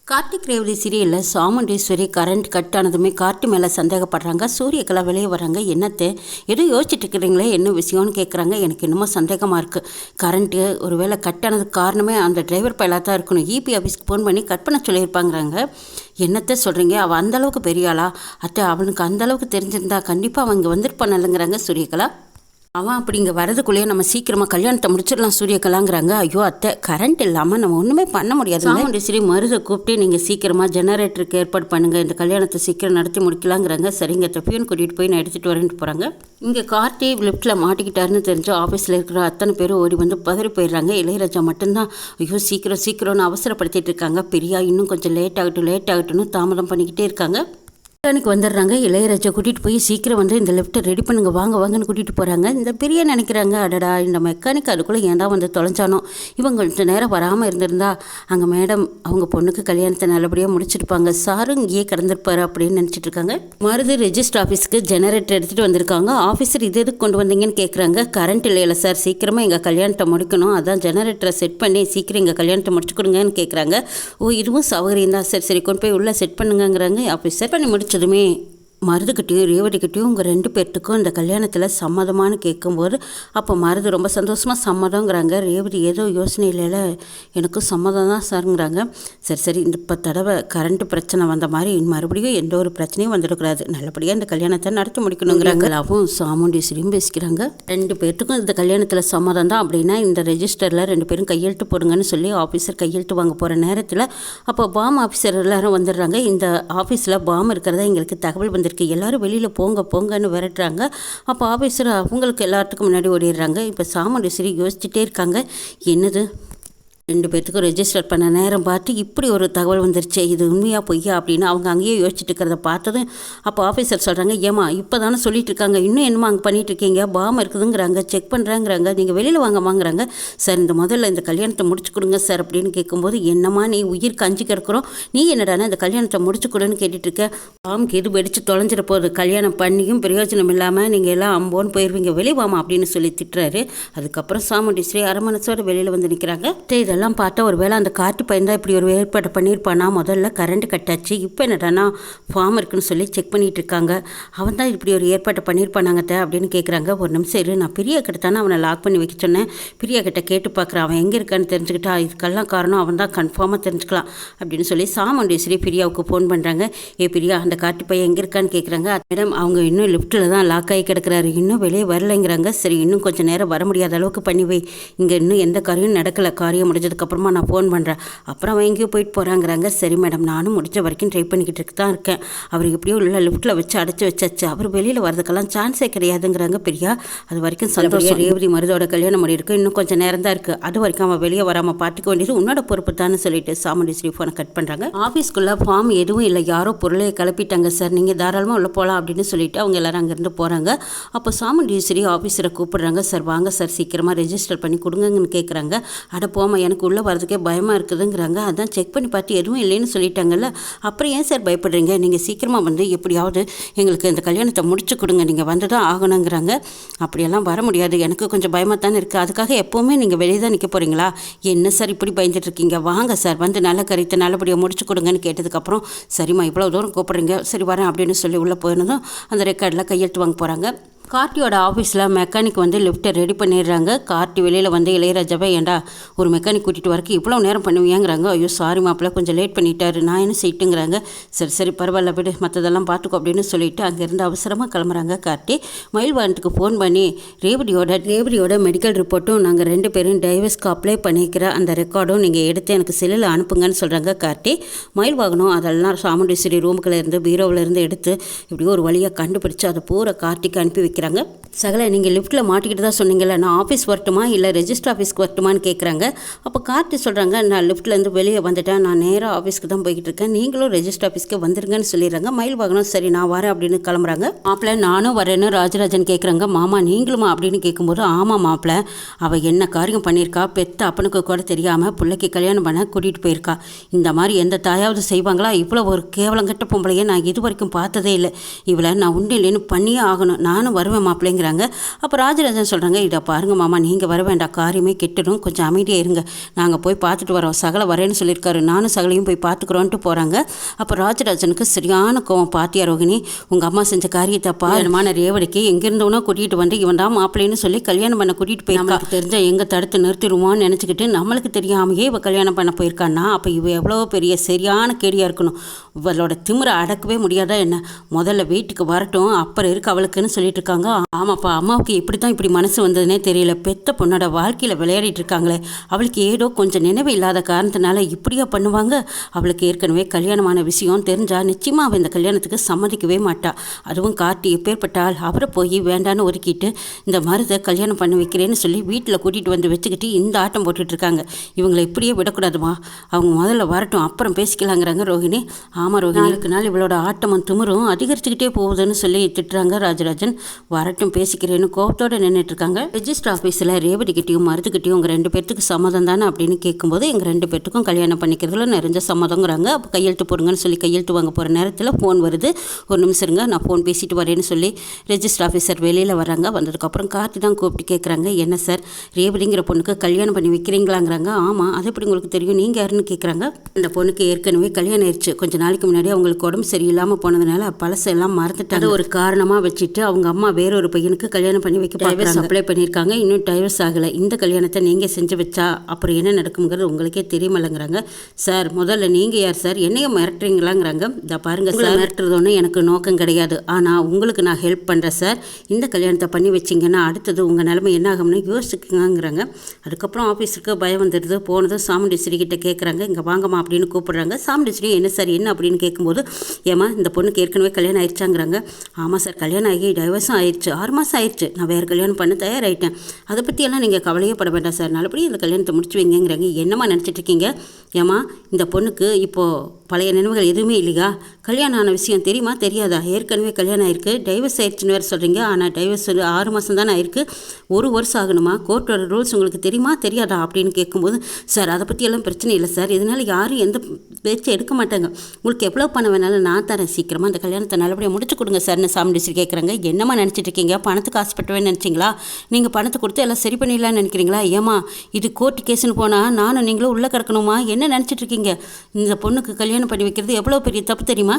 கார்த்திக் ரேவதி சீரியலில் Chamundeshwari current cut ஆனதுமே Karthi மேலே சந்தேகப்படுறாங்க. சூரியகலா வெளியே வராங்க. என்னத்தை ஏதோ யோசிச்சுட்டு இருக்கிறீங்களே, என்ன விஷயம்னு கேட்குறாங்க. எனக்கு இன்னமும் சந்தேகமாக இருக்குது. கரண்ட்டு ஒரு வேளை கட் ஆனதுக்கு காரணமே அந்த டிரைவர் பையலாக தான் இருக்கணும். இபி ஆஃபீஸ்க்கு ஃபோன் பண்ணி கட் பண்ண சொல்லியிருப்பாங்கிறாங்க. என்னத்தை சொல்கிறீங்க? அவள் அந்தளவுக்கு பெரியாளா? அத்தை, அவனுக்கு அந்தளவுக்கு தெரிஞ்சிருந்தா கண்டிப்பாக அவன் இங்கே வந்துருப்பானல்லைங்கிறாங்க சூரியகலா. அவன் அப்படி இங்கே வரதுக்குள்ளேயே நம்ம சீக்கிரமாக கல்யாணத்தை முடிச்சிடலாம் சூரியகலாங்கிறாங்க. ஐயோ அத்தை, கரண்ட் இல்லாமல் நம்ம ஒன்றுமே பண்ண முடியாது. சாமுண்டீஸ்வரி மருதை கூப்பிட்டு நீங்கள் சீக்கிரமாக ஜெனரேட்டருக்கு ஏற்பாடு பண்ணுங்கள், இந்த கல்யாணத்தை சீக்கிரம் நடத்தி முடிக்கலாங்கிறாங்க. சரிங்க தப்பியும் கூட்டிகிட்டு போய் நான் எடுத்துகிட்டு வரேன்ட்டு போகிறாங்க. இங்கே கார்த்தி லிஃப்ட்டில் மாட்டிக்கிட்டாருன்னு தெரிஞ்சு ஆஃபீஸில் இருக்கிற அத்தனை பேரும் ஓடி வந்து பதறி போயிடுறாங்க. இளையராஜா மட்டும்தான் ஐயோ சீக்கிரம்னு அவசரப்படுத்திட்டு இருக்காங்க. பிரியா இன்னும் கொஞ்சம் லேட் ஆகட்டும்னு தாமதம் பண்ணிக்கிட்டே இருக்காங்க. மெக்கானிக் வந்துடுறாங்க. இளையராஜா கூட்டிகிட்டு போய் சீக்கிரம் வந்து இந்த லிஃப்ட்டை ரெடி பண்ணுங்க, வாங்கன்னு கூட்டிகிட்டு போகிறாங்க. இந்த பெரிய நினைக்கிறாங்க, அடடா இந்த மெக்கானிக் அதுக்குள்ளே ஏன்டா வந்து தொலைஞ்சானோ, இவங்க கொஞ்சம் நேரம் வராமல் இருந்திருந்தா அங்கே மேடம் அவங்க பொண்ணுக்கு கல்யாணத்தை நல்லபடியாக முடிச்சிருப்பாங்க, சாரும் இங்கேயே கிடந்திருப்பாரு அப்படின்னு நினச்சிட்டு இருக்காங்க. மருது ரெஜிஸ்டர் ஆஃபீஸ்க்கு ஜெனரேட்டர் எடுத்துகிட்டு வந்திருக்காங்க. ஆஃபீஸர் இது எதுக்கு கொண்டு வந்தீங்கன்னு கேட்குறாங்க. கரண்ட் இல்லையில சார், சீக்கிரமாக எங்கள் கல்யாணத்தை முடிக்கணும், அதான் ஜெனரேட்டரை செட் பண்ணி சீக்கிரம் எங்கள் கல்யாணத்தை முடிச்சு கொடுங்கன்னு கேட்குறாங்க. ஓ இதுவும் சௌகரியம் தான், சரி கொண்டு போய் உள்ளே செட் பண்ணுங்கிறாங்க. ஆஃபீஸர் பண்ணி முடிச்சதுமே மருதுக்கிட்டையும் ரேவதிக்கிட்டையும் உங்கள் 2 பேர்த்துக்கும் இந்த கல்யாணத்தில் சம்மதமானு கேட்கும்போது அப்போ மருது ரொம்ப சந்தோஷமாக சம்மதங்கிறாங்க. ரேவதி ஏதோ யோசனையில எனக்கும் சம்மதம் தான் சாருங்கிறாங்க. சரி இந்த இப்போ தடவை கரண்ட் பிரச்சனை வந்த மாதிரி மறுபடியும் எந்த ஒரு பிரச்சனையும் வந்துடக்கூடாது, நல்லபடியாக இந்த கல்யாணத்தை நடத்தி முடிக்கணுங்கிறாங்க. அவன் சாமுண்டீஸ்வரியும் பேசிக்கிறாங்க. 2 பேர்த்துக்கும் இந்த கல்யாணத்தில் சம்மதம் தான் அப்படின்னா இந்த ரெஜிஸ்டரில் 2 பேரும் கையெழுத்து போடுங்கன்னு சொல்லி ஆஃபீஸர் கையெழுத்து வாங்க போகிற நேரத்தில் அப்போ பாம் ஆஃபீஸர் எல்லாரும் வந்துடுறாங்க. இந்த ஆஃபீஸில் பாம் இருக்கிறதா எங்களுக்கு தகவல் வந்து எல்லாரும் வெளியில் போங்கன்னு விரட்டுறாங்க. அப்போ ஆஃபீஸர் அவங்களுக்கு எல்லாத்துக்கும் முன்னாடி ஓடிடுறாங்க. இப்போ சாமுண்டீஸ்வரி யோசிச்சுட்டே இருக்காங்க, என்னது 2 பேர்த்துக்கும் ரெஜிஸ்டர் பண்ண நேரம் பார்த்து இப்படி ஒரு தகவல் வந்துருச்சு, இது உண்மையாக பொய்யா அப்படின்னு அவங்க அங்கேயே யோசிச்சுட்டு இருக்கிறத பார்த்ததும் அப்போ ஆஃபீஸர் சொல்கிறாங்க, ஏமா இப்போ தானே சொல்லிட்டு இருக்காங்க, இன்னும் என்னமா அங்கே பண்ணிட்டு இருக்கீங்க, பாம் இருக்குதுங்கிறாங்க, செக் பண்ணுறாங்கிறாங்க, நீங்கள் வெளியில் வாங்கம்மாங்கிறாங்க. சார் முதல்ல இந்த கல்யாணத்தை முடிச்சு கொடுங்க சார் அப்படின்னு கேட்கும்போது, என்னம்மா நீ உயிருக்கு அஞ்சு கிடக்கிறோம், நீ என்னடானா இந்த கல்யாணத்தை முடிச்சு கொடுன்னு கேட்டுட்டு இருக்க, பாம்புக்கு எது வெடிச்சு தொலைஞ்சிட போகுது, கல்யாணம் பண்ணியும் பிரயோஜனம் இல்லாமல் நீங்கள் எல்லாம் அம்போன்னு போயிடுவீங்க, வெளியே வாமா அப்படின்னு சொல்லி திட்டுறாரு. அதுக்கப்புறம் சாமுண்டீஸ்வரி அரமனசோட வெளியில் வந்து நிற்கிறாங்க. எல்லாம் பார்த்தா ஒரு வேளை அந்த காட்டு பையன் தான் இப்படி ஒரு ஏற்பாடு பண்ணியிருப்பானா, முதல்ல கரண்ட் கட்டாச்சு, இப்போ என்னடானா ஃபார்ம் இருக்குன்னு சொல்லி செக் பண்ணிட்டு இருக்காங்க, அவன் தான் இப்படி ஒரு ஏற்பாடு பண்ணியிருப்பானாங்கத்த அப்படின்னு கேட்குறாங்க. ஒரு நிமிஷம் இரு, நான் பிரியா கிட்ட தானே அவனை லாக் பண்ணி வைக்க சொன்னேன், பிரியா கிட்ட கேட்டு பார்க்குறான், அவன் எங்கே இருக்கான்னு தெரிஞ்சுக்கிட்டா இதுக்கெல்லாம் காரணம் அவன் தான், கன்ஃபார்மாக தெரிஞ்சுக்கலாம் அப்படின்னு சொல்லி சாமுண்டீஸ்வரி பிரியாவுக்கு ஃபோன் பண்ணுறாங்க. பிரியா அந்த காட்டு பையன் எங்கே இருக்கான்னு கேட்குறாங்க. மேடம் அவங்க இன்னும் லிஃப்ட்டில் தான் லாக் ஆகி கிடக்கிறாரு, இன்னும் வெளியே வரலைங்கிறாங்க. சரி இன்னும் கொஞ்சம் நேரம் வர முடியாத அளவுக்கு பண்ணி வை, இங்கே இன்னும் எந்த காரியம் நடக்கலை, காரியம் முடிஞ்சதுக்கப்புறமா நான் ஃபோன் பண்ணுறேன், அப்புறம் அவன் எங்கேயோ போயிட்டு போகிறாங்கிறாங்க. சரி மேடம் நானும் முடிஞ்ச வரைக்கும் ட்ரை பண்ணிக்கிட்டு தான் இருக்கேன், அவர் எப்படியோ உள்ள லிஃப்ட்டில் வச்சு அடைச்சி வச்சாச்சு, அவர் வெளியில் வரதுக்கெல்லாம் சான்ஸே கிடையாதுங்கிறாங்க. பிரியா அது வரைக்கும் சந்தோஷம், ரேவதி மருதோட கல்யாணம் பண்ணி இருக்கு, இன்னும் கொஞ்சம் நேரம் தான் இருக்குது, அது வரைக்கும் அவன் வெளியே வராமல் பார்த்துக்க வேண்டியது உன்னோட பொறுப்பு தான்னு சொல்லிட்டு சாமுண்டீஸ்வரி ஃபோனை கட் பண்ணுறாங்க. ஆஃபீஸ்க்குள்ளே ஃபார்ம் எதுவும் இல்லை, யாரோ பொருளை கிளப்பிட்டாங்க சார், நீங்கள் தாராளமாக உள்ள போகலாம் அப்படின்னு சொல்லிட்டு அவங்க எல்லாரும் அங்கேருந்து போகிறாங்க. அப்போ சாமுண்டீஸ்வரி ஆஃபீஸரை கூப்பிடுறாங்க. சார் வாங்க சார் சீக்கிரமாக ரெஜிஸ்டர் பண்ணி கொடுங்கன்னு கேட்குறாங்க. அட போமா எனக்கு உள்ளே வரதுக்கே பயமாக இருக்குதுங்கிறாங்க. அதான் செக் பண்ணி பார்த்து எதுவும் இல்லைன்னு சொல்லிட்டாங்கல்ல, அப்புறம் ஏன் சார் பயப்படுறீங்க, நீங்கள் சீக்கிரமாக வந்து எப்படியாவது எங்களுக்கு இந்த கல்யாணத்தை முடிச்சு கொடுங்க, நீங்கள் வந்து தான் ஆகணுங்கிறாங்க. அப்படியெல்லாம் வர முடியாது, எனக்கு கொஞ்சம் பயமாக தானே இருக்குது, அதுக்காக எப்போவுமே நீங்கள் வெளியே தான் நிற்க போகிறீங்களா, என்ன சார் இப்படி பயந்துட்டு இருக்கீங்க, வாங்க சார் வந்து நல்ல கருத்தை நல்லபடியாக முடிச்சு கொடுங்கன்னு கேட்டதுக்கப்புறம் சரிம்மா இவ்வளோ தூரம் கூப்பிட்றீங்க, சரி வரேன் அப்படின்னு சொல்லி உள்ளே போயிருந்ததும் அந்த ரெக்கார்டில் கையெழுத்து வாங்க போகிறாங்க. கார்த்தியோட ஆஃபீஸில் மெக்கானிக் வந்து லிஃப்ட்டை ரெடி பண்ணிடுறாங்க. கார்த்தி வெளியில் வந்து இளையராஜாவை ஏண்டா ஒரு மெக்கானிக் கூட்டிகிட்டு வரக்கு இவ்வளோ நேரம் பண்ணுவீங்கிறாங்க. ஐயோ சாரி மாப்பிள்ள கொஞ்சம் லேட் பண்ணிட்டாரு, நான் என்ன செய்யிட்டுங்கிறாங்க. சரி பரவாயில்ல விடு, மற்றதெல்லாம் பார்த்துக்கோ அப்படின்னு சொல்லிட்டு அங்கேருந்து அவசரமாக கிளம்புறாங்க. கார்த்தி மயில்வாகனத்துக்கு ஃபோன் பண்ணி ரேவதியோட மெடிக்கல் ரிப்போர்ட்டும் நாங்கள் 2 பேரும் டைவர்ஸ்க்கு அப்ளை பண்ணிக்கிற அந்த ரெக்கார்டும் நீங்கள் எடுத்து எனக்கு செல்லில் அனுப்புங்கன்னு சொல்கிறாங்க. கார்த்தி மயில்வாகனம் அதெல்லாம் சாமுண்டீஸ்வரி ரூமுக்குள்ள இருந்து பீரோவில் இருந்து எடுத்து இப்படியோ ஒரு வழியாக கண்டுபிடிச்சு அதை பூரா கார்த்திக்கு அனுப்பி வைக்கிறாங்க. சகல நீங்கள் லிஃப்ட்டில் மாட்டிக்கிட்டு தான் சொன்னீங்கல்ல, நான் ஆஃபீஸ் வரட்டுமா இல்லை ரெஜிஸ்டர் ஆஃபீஸ்க்கு வரட்டுமான்னு கேட்குறாங்க. அப்போ கார்த்தி சொல்கிறாங்க, நான் லிஃப்ட்லேருந்து வெளியே வந்துட்டேன், நான் நேராக ஆஃபீஸ்க்கு தான் போய்கிட்டு இருக்கேன், நீங்களும் ரெஜிஸ்டர் ஆஃபீஸ்க்கு வந்துருங்கன்னு சொல்லிடுறாங்க. மயில் வாகனம் சரி நான் வரேன் அப்படின்னு கிளம்புறாங்க. மாப்பிள்ள நானும் வரேன்னு ராஜராஜன் கேட்குறாங்க. மாமா நீங்களுமா அப்படின்னு கேட்கும்போது, ஆமாம் மாப்பிள்ள அவள் என்ன காரியம் பண்ணியிருக்கா, பெத்த அப்பனுக்கு கூட தெரியாமல் பிள்ளைக்கு கல்யாணம் பண்ண கூட்டிகிட்டு போயிருக்கா, இந்த மாதிரி எந்த தாயாவது செய்வாங்களா, இவ்வளோ ஒரு கேவலங்கட்ட பொம்பளையை நான் இது வரைக்கும் பார்த்ததே இல்லை, இவளை நான் உண்டு இல்லைன்னு பண்ணியே ஆகணும், நானும் வருவேன் வருவேன் மாப்பிள்ளைங்கிறாங்க. அப்போ ராஜராஜன் சொல்கிறாங்க, இதை பாருங்க மாமா, நீங்கள் வர வேண்டாம், காரியமே கெட்டுடும், கொஞ்சம் அமைதியாக இருங்க, நாங்கள் போய் பார்த்துட்டு வரோம், சகலை வரேன்னு சொல்லியிருக்காரு, நானும் சகலையும் போய் பார்த்துக்குறோன்ட்டு போகிறாங்க. அப்போ ராஜராஜனுக்கு சரியான கோவம். பாத்தியா ரோகிணி, உங்கள் அம்மா செஞ்ச காரியத்தைப்பா மான ரேவதிக்கு எங்கேருந்தோன்னா கூட்டிகிட்டு வந்து இவன் தான் மாப்பிள்ளைன்னு சொல்லி கல்யாணம் பண்ண கூட்டிகிட்டு போயிருக்கா. தெரிஞ்ச எங்கே தடுத்து நிறுத்திடுவோன்னு நினச்சிக்கிட்டு நம்மளுக்கு தெரியாமையே இவள் கல்யாணம் பண்ண போயிருக்கான்னா அப்போ இவ எவ்வளோ பெரிய சரியான கேடியாக இருக்கணும். இவளோட திமிரை அடக்கவே முடியாதா என்ன? முதல்ல வீட்டுக்கு வரட்டும், அப்புறம் இருக்கு அவளுக்குன்னு சொல்லிட்டு இருக்காங்க. ஆமாப்பா, அம்மாவுக்கு எப்படி தான் இப்படி மனசு வந்ததுன்னே தெரியல. பெத்த பொண்ணோட வாழ்க்கையில் விளையாடிட்டு இருக்காங்களே, அவளுக்கு ஏதோ கொஞ்சம் நினைவு இல்லாத காரணத்தினால இப்படியா பண்ணுவாங்க? அவளுக்கு ஏற்கனவே கல்யாணமான விஷயம் தெரிஞ்சா நிச்சயமாக அவள் இந்த கல்யாணத்துக்கு சம்மதிக்கவே மாட்டா. அதுவும் கார்த்தி எப்பேற்பட்டால் அவரை போய் வேண்டான்னு ஒதுக்கிட்டு இந்த மருதை கல்யாணம் பண்ணி வைக்கிறேன்னு சொல்லி வீட்டில் கூட்டிகிட்டு வந்து வச்சுக்கிட்டு இந்த ஆட்டம் போட்டுட்டு இருக்காங்க. இவங்களை இப்படியே விடக்கூடாதுமா, அவங்க முதல்ல வரட்டும், அப்புறம் பேசிக்கலாங்கிறாங்க ரோஹிணி. ஆமாம் ரோஹிணி, நாளுக்கு நாள் இவளோட ஆட்டமும் திமிரும் அதிகரிச்சுக்கிட்டே போகுதுன்னு சொல்லி திட்டுறாங்க ராஜராஜன். வரட்டும் பேசிக்கிறேன்னு கோபத்தோடு நின்றுட்டு இருக்காங்க. ரெஜிஸ்டர் ஆஃபீஸில் ரேவதிக்கிட்டையும் மருதுக்கிட்டையும் உங்கள் 2 பேர்த்துக்கு சம்மதம் தானே அப்படின்னு கேட்கும்போது எங்கள் 2 பேர்த்துக்கும் கல்யாணம் பண்ணிக்கிறதுல நிறைஞ்ச சம்மதங்கிறாங்க. அப்போ கையெழுத்து போடுங்கன்னு சொல்லி கையெழுத்து வாங்க போகிற நேரத்தில் ஃபோன் வருது. ஒரு நிமிஷம் இருங்க, நான் ஃபோன் பேசிட்டு வரேன்னு சொல்லி ரெஜிஸ்டர் ஆஃபீஸர் வெளியில் வராங்க. வந்ததுக்கப்புறம் கார்த்தி தான் கூப்பிட்டு கேட்குறாங்க, என்ன சார் ரேவதிங்கிற பொண்ணுக்கு கல்யாணம் பண்ணி வைக்கிறீங்களாங்கிறாங்க. ஆமாம், அது எப்படி உங்களுக்கு தெரியும், நீங்கள் யாருன்னு கேட்குறாங்க. இந்த பொண்ணுக்கு ஏற்கனவே கல்யாணம் ஆயிடுச்சு. கொஞ்சம் நாளைக்கு முன்னாடி அவங்களுக்கு உடம்பு சரியில்லாமல் போனதுனால பழசெல்லாம் மறந்துட்டாங்க. ஒரு காரணமாக வச்சுட்டு அவங்க அம்மா வேறொரு பையனுக்கு கல்யாணம் பண்ணி வைக்க டைவர்ஸ் அப்ளை பண்ணியிருக்காங்க. இன்னும் டைவர்ஸ் ஆகலை. இந்த கல்யாணத்தை நீங்கள் செஞ்சு வச்சா அப்புறம் என்ன நடக்குங்கிறது உங்களுக்கே தெரியுமில்லைங்கிறாங்க. சார் முதல்ல நீங்கள் யார் சார், என்னைய மிரட்டுறீங்களாங்கிறாங்க. இதை பாருங்கள் சார், மிரட்டுறதோன்னு எனக்கு நோக்கம் கிடையாது, ஆனால் உங்களுக்கு நான் ஹெல்ப் பண்ணுறேன் சார். இந்த கல்யாணத்தை பண்ணி வச்சிங்கன்னா அடுத்தது உங்கள் நிலைமை என்ன ஆகும்னு யோசிச்சுக்கங்கிறாங்க. அதுக்கப்புறம் ஆஃபீஸுக்கு பயம் வந்துடுது. போனதும் சாமுண்டீஸ்வரி கிட்ட கேட்குறாங்க, இங்கே வாங்கம்மா அப்படின்னு கூப்பிடுறாங்க. சாமுண்டீஸ்வரி என்ன சார் என்ன அப்படின்னு கேட்கும்போது, ஏமா இந்த பொண்ணுக்கு ஏற்கனவே கல்யாணம் ஆயிடுச்சாங்கிறாங்க. ஆமாம் சார், கல்யாணம் ஆகி டைவர்ஸும் ஆயிடுச்சு, 6 மாதம் ஆயிடுச்சு, நான் வேறு கல்யாணம் பண்ண தயாராகிட்டேன், அதை பற்றியெல்லாம் நீங்கள் கவலையே பட வேண்டாம் சார், நல்லபடியாக இந்த கல்யாணத்தை முடிச்சு வைங்கிறாங்க. என்னம்மா நினச்சிட்டு இருக்கீங்க? ஏமா இந்த பொண்ணுக்கு இப்போது பழைய நினைவுகள் எதுவுமே இல்லையா? கல்யாணம் ஆன விஷயம் தெரியுமா தெரியாதா? ஏற்கனவே கல்யாணம் ஆயிருக்கு, டைவர்ஸ் ஆயிடுச்சுன்னு வேறு சொல்கிறீங்க. ஆனால் டைவர்ஸ் 6 மாதம் தானே ஆயிருக்கு, 1 வருஷம் ஆகணுமா? கோர்ட்டோட ரூல்ஸ் உங்களுக்கு தெரியுமா தெரியாதா அப்படின்னு கேட்கும்போது, சார் அதை பற்றியெல்லாம் பிரச்சனை இல்லை சார், இதனால் யாரும் எந்த பேச்சு எடுக்க மாட்டாங்க, உங்களுக்கு எவ்வளோ பணம் வேணாலும் நான் தரேன், சீக்கிரமாக அந்த கல்யாணத்தை நல்லபடியாக முடிச்சு கொடுங்க சார்னு சாமுண்டீஸ்வரி கேட்குறாங்க. என்னம்மா நினச்சிட்டு இருக்கீங்க? பணத்துக்கு ஆசைப்பட்டுவேன்னு நினச்சிங்களா? நீங்கள் பணத்தை கொடுத்து எல்லாம் சரி பண்ணிடலான்னு நினைக்கிறீங்களா? ஏமா இது கோர்ட்டு கேஸுன்னு போனால் நானும் நீங்களும் உள்ளே கிடக்கணுமா? என்ன நினச்சிட்டு இருக்கீங்க? இந்த பொண்ணுக்கு கல்யாணம் பண்ணி வைக்கிறது எவ்வளோ பெரிய தப்பு தெரியுமா?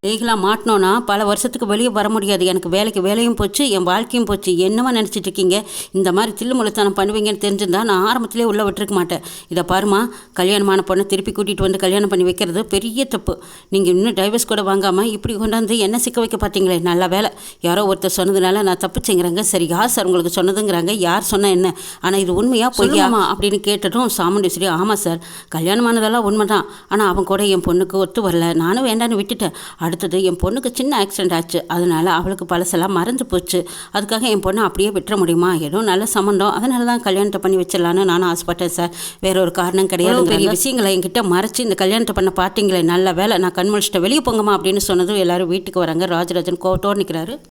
லீகலாக மாட்டினோன்னா பல வருஷத்துக்கு வெளியே வர முடியாது. எனக்கு வேலையும் போச்சு, என் வாழ்க்கையும் போச்சு. என்னவா நினச்சிட்டு இருக்கீங்க? இந்த மாதிரி தில்லுமுழுத்தனம் பண்ணுவீங்கன்னு தெரிஞ்சிருந்தா நான் ஆரம்பத்திலே உள்ளே விட்டுருக்க மாட்டேன். இதை பாருமா, கல்யாணமான பொண்ணை திருப்பி கூட்டிகிட்டு வந்து கல்யாணம் பண்ணி வைக்கிறது பெரிய தப்பு. நீங்கள் இன்னும் டைவர்ஸ் கூட வாங்காமல் இப்படி கொண்டாந்து என்ன சிக்க வைக்க பார்த்தீங்களே, நல்ல வேலை யாரோ ஒருத்தர் சொன்னதுனால நான் தப்புச்சேங்கிறாங்க. சரி, யார் சார் உங்களுக்கு சொன்னதுங்கிறாங்க. யார் சொன்னால் என்ன, ஆனால் இது உண்மையாக பொய்யாமா அப்படின்னு கேட்டதும் சாமுண்டீஸ்வரி, ஆமாம் சார், கல்யாணமானதெல்லாம் உண்மை தான், ஆனால் அவன் கூட என் பொண்ணுக்கு ஒத்து வரல, நானும் வேண்டான்னு விட்டுட்டேன். அடுத்தது என் பொண்ணுக்கு சின்ன ஆக்சிடென்ட் ஆச்சு, அதனால் அவளுக்கு பழசெல்லாம் மறந்து போச்சு, அதுக்காக என் பொண்ணை அப்படியே விட்டுற முடியுமா? ஏதோ நல்ல சம்மந்தம், அதனால தான் கல்யாணத்தை பண்ணி வச்சிடலான்னு நானும் ஆசைப்பட்டேன் சார், வேற ஒரு காரணம் கிடையாது. பெரிய விஷயங்களை என்கிட்ட மறைச்சி இந்த கல்யாணத்தை பண்ண பார்த்தீங்களே, நல்ல வேலை நான் கண் முழிச்சிட்ட, வெளியே போங்கம்மா அப்படின்னு சொன்னதும் எல்லாரும் வீட்டுக்கு வராங்க. ராஜராஜன் கோவத்தோடு நிற்கிறாரு.